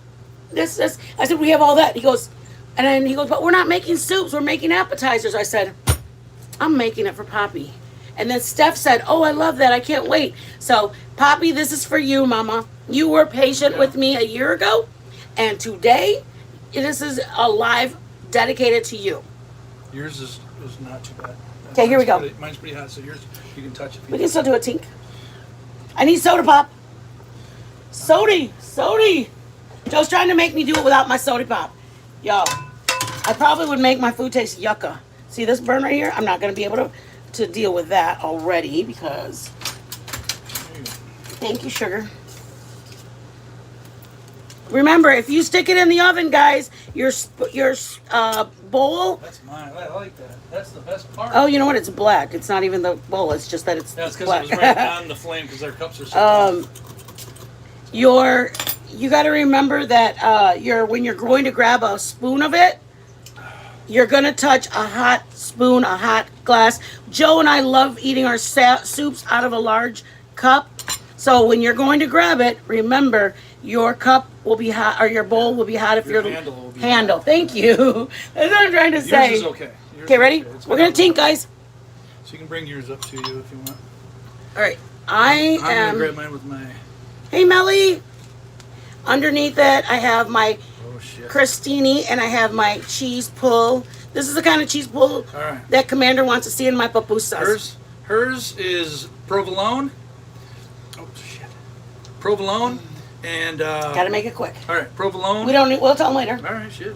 This? I said, we have all that. He goes, and then he goes, but we're not making soups, we're making appetizers. I said, I'm making it for Poppy. And then Steph said, oh, I love that, I can't wait. So, Poppy, this is for you, Mama. You were patient with me a year ago, and today, this is a live dedicated to you. Yours is not too bad. Okay, here we go. Mine's pretty hot, so yours, you can touch it. We can still do a tink. I need soda pop. Sody. Joe's trying to make me do it without my soda pop. Y'all, I probably would make my food taste yucca. See this burn right here? I'm not going to be able to deal with that already because... Thank you, sugar. Remember, if you stick it in the oven, guys, your bowl... That's mine. I like that. That's the best part. Oh, you know what? It's black. It's not even the bowl. It's just that it's That's because black. it was right on the flame because our cups are so You got to remember that when you're going to grab a spoon of it, you're going to touch a hot spoon, a hot glass. Joe and I love eating our soups out of a large cup. So when you're going to grab it, remember your cup will be hot, or your bowl will be hot if Your your handle will be handle. hot. Thank you. That's what I'm trying to say. Yours is okay. Yours Okay, is ready? okay. It's We're gonna got a tink, guys. So you can bring yours up to you if you want. All right. I'm gonna grab mine with my. Hey, Melly. Underneath it, I have my Oh shit. crostini and I have my cheese pull. This is the kind of cheese pull All right. that Commander wants to see in my pupusas. Hers is provolone. Oh shit. Provolone and. Gotta make it quick. All right, provolone. We'll tell him later. All right, shit.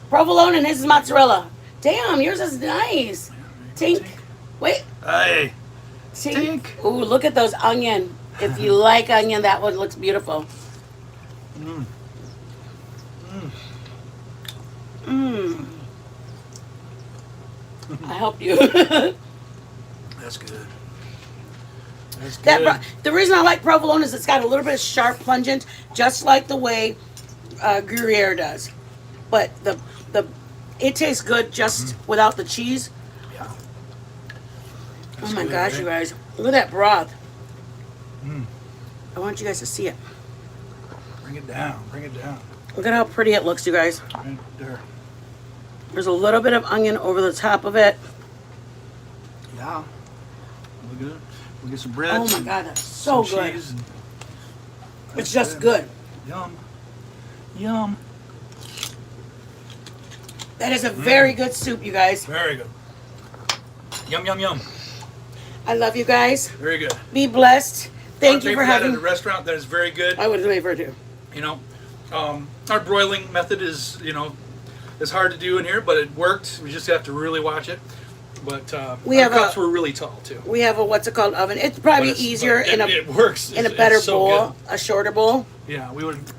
Provolone and his is mozzarella. Damn, yours is nice. Tink. Wait. Hey. Tink. Ooh, look at those onion. If you like onion, that one looks beautiful. Mm. Mmm. I helped you. That's good. That's good. The reason I like provolone is it's got a little bit of sharp pungent, just like the way Gruyere does. But it tastes good just without the cheese. Yeah. Oh That's my good, gosh, right? you guys. Look at that broth. Mm. I want you guys to see it. Bring it down. Bring it down. Look at how pretty it looks, you guys. Right there. There's a little bit of onion over the top of it. Yeah. Look at it. We'll get some bread. Oh my God, that's so some good. cheese and- It's That's just good. Yum. Yum. That is a very good soup, you guys. Very good. Yum, yum, yum. I love you guys. Very good. Be blessed. Thank you They for put that having. at a restaurant that is very good. I would have favored you. You know, our broiling method is, is hard to do in here, but it worked. We just have to really watch it. But We our have cups were really tall too. We have a what's it called oven. It's probably But it's- easier but in a it works. in a It's better so bowl, good. a shorter bowl. Yeah,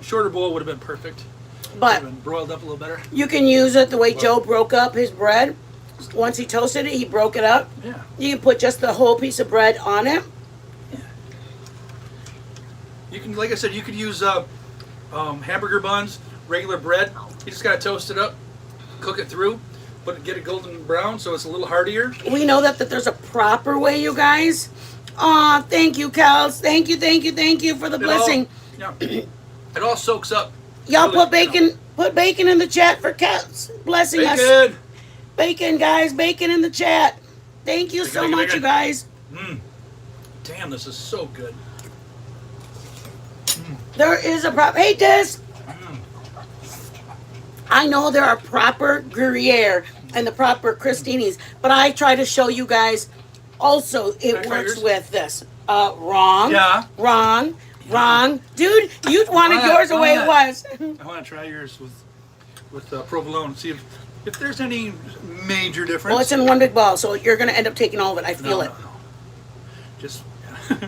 shorter bowl would have been perfect. Would But have been broiled up a little better. you can use it the way Joe broke up his bread. Once he toasted it, he broke it up. Yeah. You can put just the whole piece of bread on it. You can, like I said, you could use hamburger buns, regular bread. You just gotta toast it up, cook it through, get it golden brown so it's a little heartier. We know that there's a proper way, you guys. Aw, thank you, Kels. Thank you for the blessing. It all soaks up. Y'all really, put bacon. Put bacon in the chat for Kels blessing us. Bacon. Bacon, guys. Bacon in the chat. Thank you so Bacon, much, bacon. you guys. Damn, this is so good. There is a proper. Hey, Des. I know there are proper Gruyere and the proper crostinis, but I try to show you guys. Also, it Can I try works yours? with this. Wrong. Yeah. Wrong. Dude, you wanted Why yours the not? way Why it was. I want to try yours with provolone. See if there's any major difference. Well, it's in one big ball, so you're going to end up taking all of it. I feel it. No. Just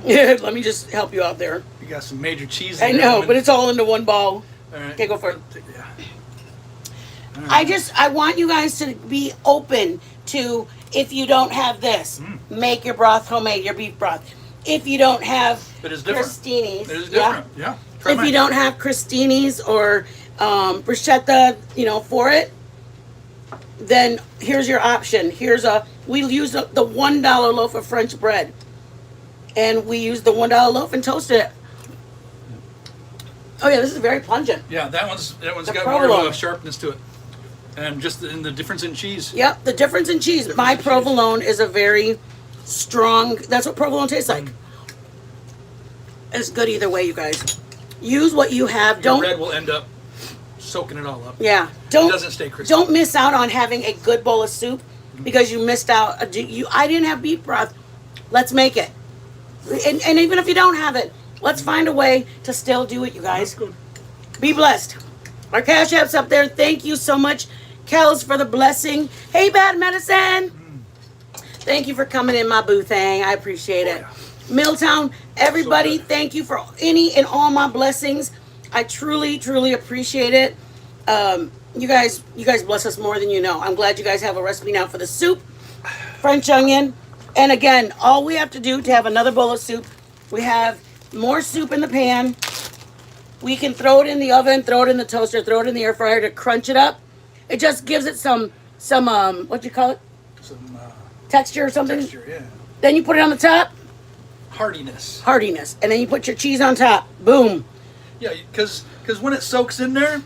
Let me just help you out there. You got some major cheese. I in there, know, woman. but it's all into one bowl. All right. Okay, go for it. Yeah. I want you guys to be open to, if you don't have this, make your broth homemade, your beef broth. If you don't have It is different. Crostini's, It is different. Yeah. Try If mine. you don't have Crostini's or bruschetta, for it, then here's your option. We use the $1 loaf of French bread, and we use the $1 loaf and toasted it. Oh yeah, this is very pungent. Yeah, that one's The got more of provolone. a sharpness to it, and just in the difference in cheese. Yep, the difference in cheese. Difference My in cheese. provolone is a very strong. That's what provolone tastes like. It's good either way, you guys. Use what you have. Your Don't. bread will end up soaking it all up. Yeah. It Don't. doesn't stay crispy. Don't miss out on having a good bowl of soup because you missed out. I didn't have beef broth. Let's make it. And even if you don't have it, let's find a way to still do it, you guys. Good. Be blessed. Our Cash App's up there. Thank you so much, Kels, for the blessing. Hey, Bad Medicine. Thank you for coming in my booth, thing. I appreciate it. Milltown, everybody, So good. thank you for any and all my blessings. I truly, truly appreciate it. You guys bless us more than you know. I'm glad you guys have a recipe now for the soup, French onion. And again, all we have to do to have another bowl of soup, we have more soup in the pan. We can throw it in the oven, throw it in the toaster, throw it in the air fryer to crunch it up. It just gives it some what do you call it? Some Texture or something. texture, yeah. Then you put it on the top, Hardiness. hardiness. And then you put your cheese on top. Boom. Yeah, because when it soaks in there,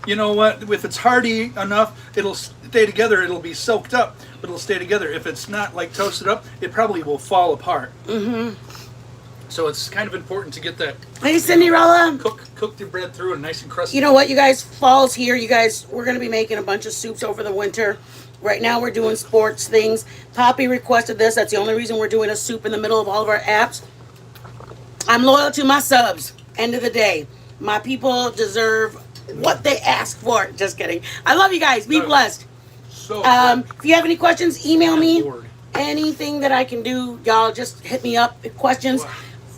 you know what? If it's hardy enough, it'll stay together. It'll be soaked up, but it'll stay together. If it's not like toasted up, it probably will fall apart. Mm-hmm. So it's kind of important to get that Hey, Cinderella. cook your bread through and nice and crusty. You know what, you guys? Fall's here. You guys, we're going to be making a bunch of soups over the winter. Right now, we're doing sports things. Poppy requested this. That's the only reason we're doing a soup in the middle of all of our apps. I'm loyal to my subs. End of the day. My people deserve what they ask for. Just kidding. I love you guys. Be No. blessed. So If you have any questions, email me. Lord. Anything that I can do, y'all just hit me up. Questions.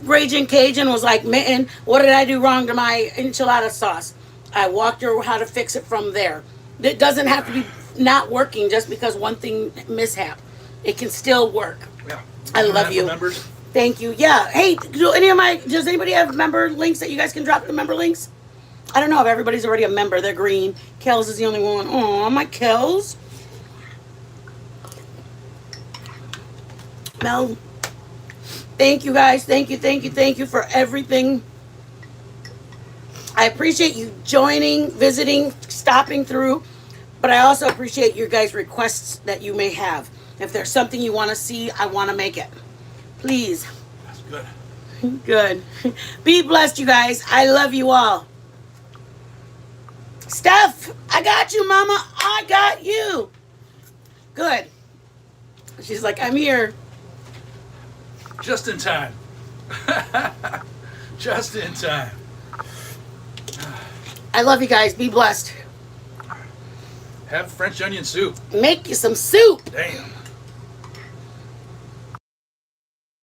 Raging Cajun was like, Mitten, what did I do wrong to my enchilada sauce? I walked her how to fix it from there. It doesn't have to be not working just because one thing mishap. It can still work. yeah. I love For you. members. Thank you. Yeah. Hey, does anybody have member links that you guys can drop the member links? I don't know if everybody's already a member. They're green. Kels is the only one. Oh, my Kels. Mel. Thank you guys. Thank you for everything. I appreciate you joining, visiting, stopping through, but I also appreciate your guys' requests that you may have. If there's something you want to see, I want to make it. Please. That's good. Good. Be blessed, you guys. I love you all. Steph, I got you, Mama. I got you. Good. She's like, I'm here. Just in time. Just in time. I love you guys. Be blessed. Have French onion soup. Make you some soup. Damn.